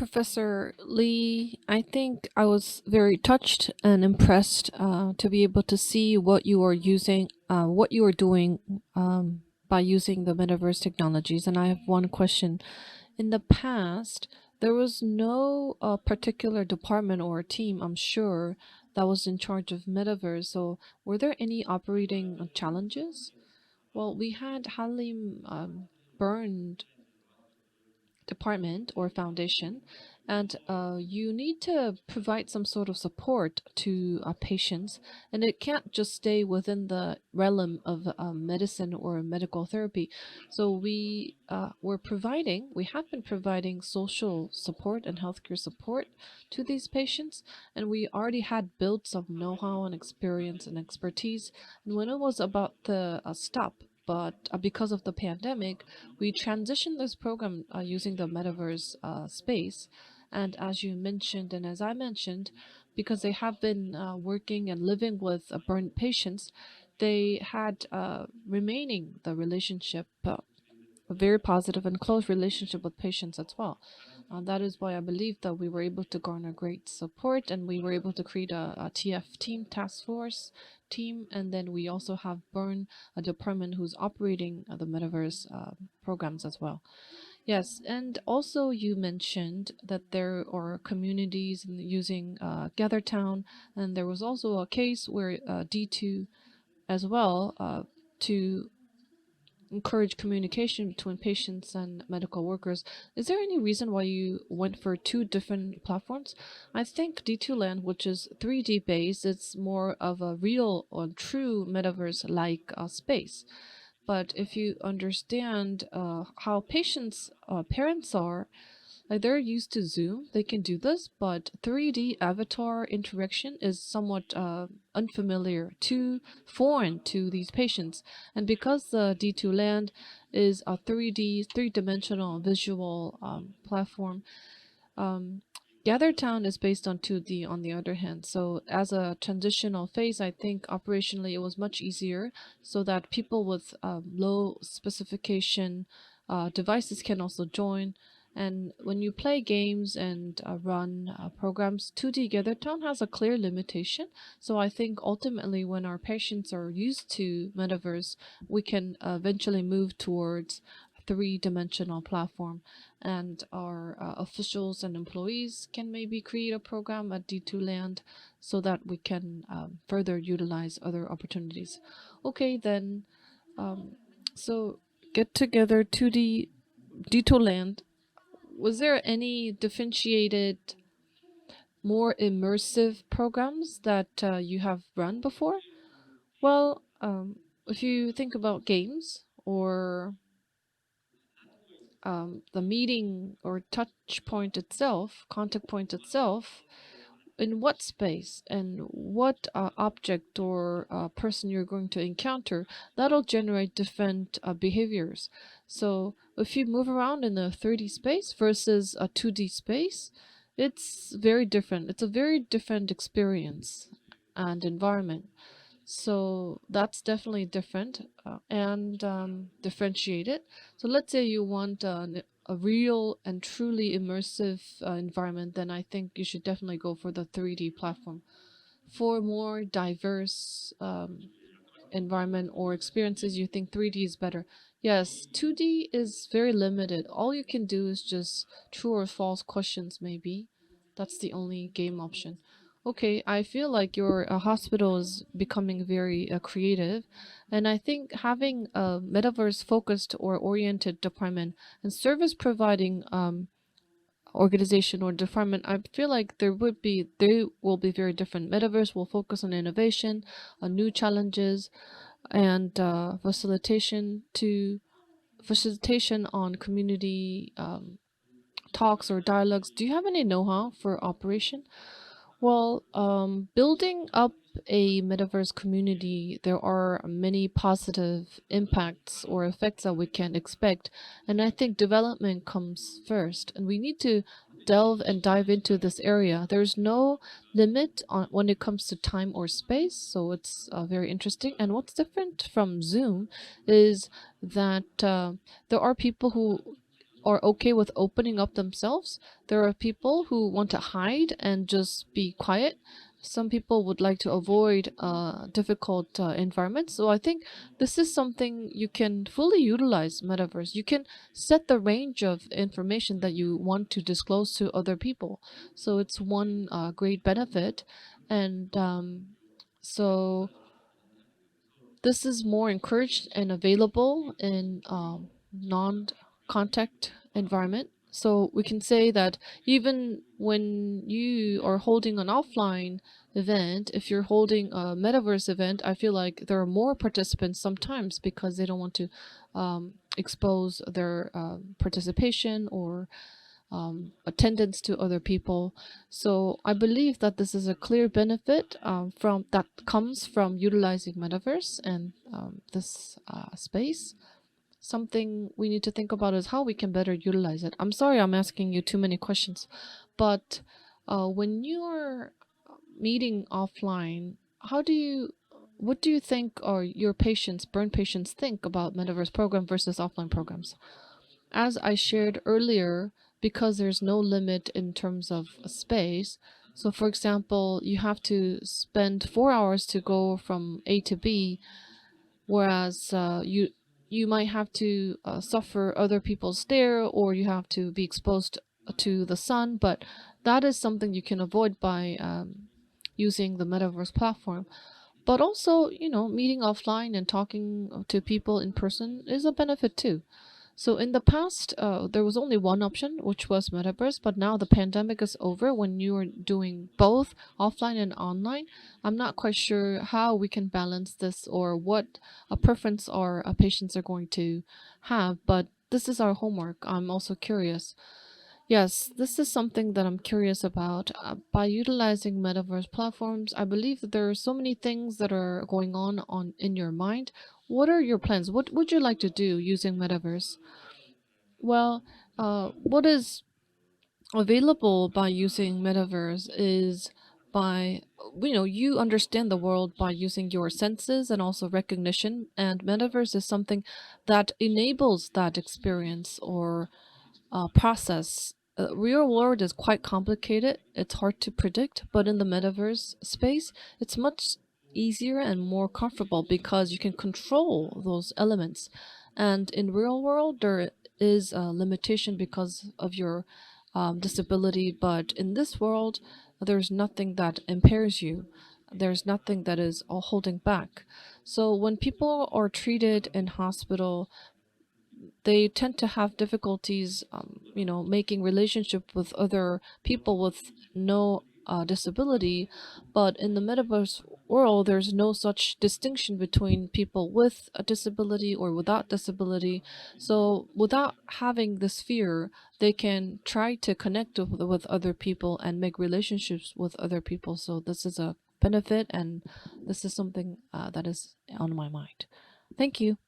Professor Lee, I think I was very touched and impressed to be able to see what you are using, what you are doing by using the metaverse technologies. And I have one question. In the past, there was no particular department or team, I'm sure, that was in charge of metaverse. So, were there any operating challenges? Well, we had Halim burned department or foundation, and you need to provide some sort of support to patients, and it can't just stay within the realm of medicine or medical therapy. So we have been providing social support and healthcare support to these patients, and we already had built some know-how and experience and expertise. And when it was about to stop, but because of the pandemic, we transitioned this program using the metaverse space. And as you mentioned, and as I mentioned, because they have been working and living with burnt patients, they had remaining the relationship, a very positive and close relationship with patients as well. That is why I believe that we were able to garner great support, and we were able to create a TF team, task force team, and then we also have Burn, a department who's operating the metaverse programs as well. Yes, and also you mentioned that there are communities using GatherTown, and there was also a case where D2 as well to encourage communication between patients and medical workers. Is there any reason why you went for two different platforms? I think D2 Land, which is 3D based, it's more of a real or true metaverse like space. But if you understand how patients' parents are, like they're used to Zoom, they can do this, but 3D avatar interaction is somewhat unfamiliar, too foreign to these patients. And because the D2 Land is a 3D, three-dimensional visual platform, um, GatherTown is based on 2D on the other hand. So as a transitional phase, I think operationally it was much easier so that people with low specification devices can also join. And when you play games and run programs, 2D GatherTown has a clear limitation. So I think ultimately when our patients are used to metaverse, we can eventually move towards three-dimensional platform, and our officials and employees can maybe create a program at D2 Land so that we can further utilize other opportunities. Okay, then, um, so get together 2D D2 Land. Was there any differentiated, more immersive programs that you have run before? Well, if you think about games or the meeting or touch point itself, contact point itself, in what space and what object or person you're going to encounter, that'll generate different behaviors. So if you move around in a 3D space versus a 2D space, it's very different. It's a very different experience and environment. So that's definitely different and differentiated. So let's say you want a real and truly immersive environment, then I think you should definitely go for the 3D platform. For more diverse environment or experiences, you think 3D is better. Yes, 2D is very limited. All you can do is just true or false questions, maybe. That's the only game option. Okay, I feel like your hospital is becoming very creative, and I think having a metaverse focused or oriented department and service providing organization or department, I feel like they will be very different. Metaverse will focus on innovation, on new challenges, and facilitation on community talks or dialogues. Do you have any know-how for operation? Well, building up a metaverse community, there are many positive impacts or effects that we can expect. And I think development comes first. And we need to delve and dive into this area. There's no limit on when it comes to time or space. So it's very interesting. And what's different from Zoom is that there are people who are okay with opening up themselves. There are people who want to hide and just be quiet. Some people would like to avoid difficult environments. So I think this is something you can fully utilize metaverse. You can set the range of information that you want to disclose to other people. So it's one great benefit. And so this is more encouraged and available in non-contact environment. So we can say that even when you are holding an offline event, if you're holding a metaverse event, I feel like there are more participants sometimes because they don't want to expose their participation or attendance to other people. So I believe that this is a clear benefit from that comes from utilizing metaverse and this space. Something we need to think about is how we can better utilize it. I'm sorry I'm asking you too many questions, but when you're meeting offline, what do you think or your patients, burn patients, think about metaverse program versus offline programs? As I shared earlier, because there's no limit in terms of space, so for example, you have to spend 4 hours to go from A to B, whereas you might have to suffer other people's stare, or you have to be exposed to the sun, but that is something you can avoid by using the metaverse platform. But also, meeting offline and talking to people in person is a benefit too. So in the past, there was only one option, which was metaverse. But now the pandemic is over. When you are doing both offline and online, I'm not quite sure how we can balance this or what a preference our patients are going to have. But this is our homework. I'm also curious. Yes, this is something that I'm curious about. By utilizing metaverse platforms, I believe that there are so many things that are going on in your mind. What are your plans? What would you like to do using metaverse? Well, what is available by using metaverse is by you understand the world by using your senses and also recognition, and metaverse is something that enables that experience or process. Real world is quite complicated. It's hard to predict, but in the metaverse space, it's much easier and more comfortable because you can control those elements. And in real world, there is a limitation because of your disability, but in this world, there's nothing that impairs you. There's nothing that is holding back. So when people are treated in hospital, they tend to have difficulties, making relationship with other people with no disability. But in the metaverse world, there's no such distinction between people with a disability or without disability. So without having this fear, they can try to connect with other people and make relationships with other people. So this is a benefit, and this is something that is on my mind. Thank you.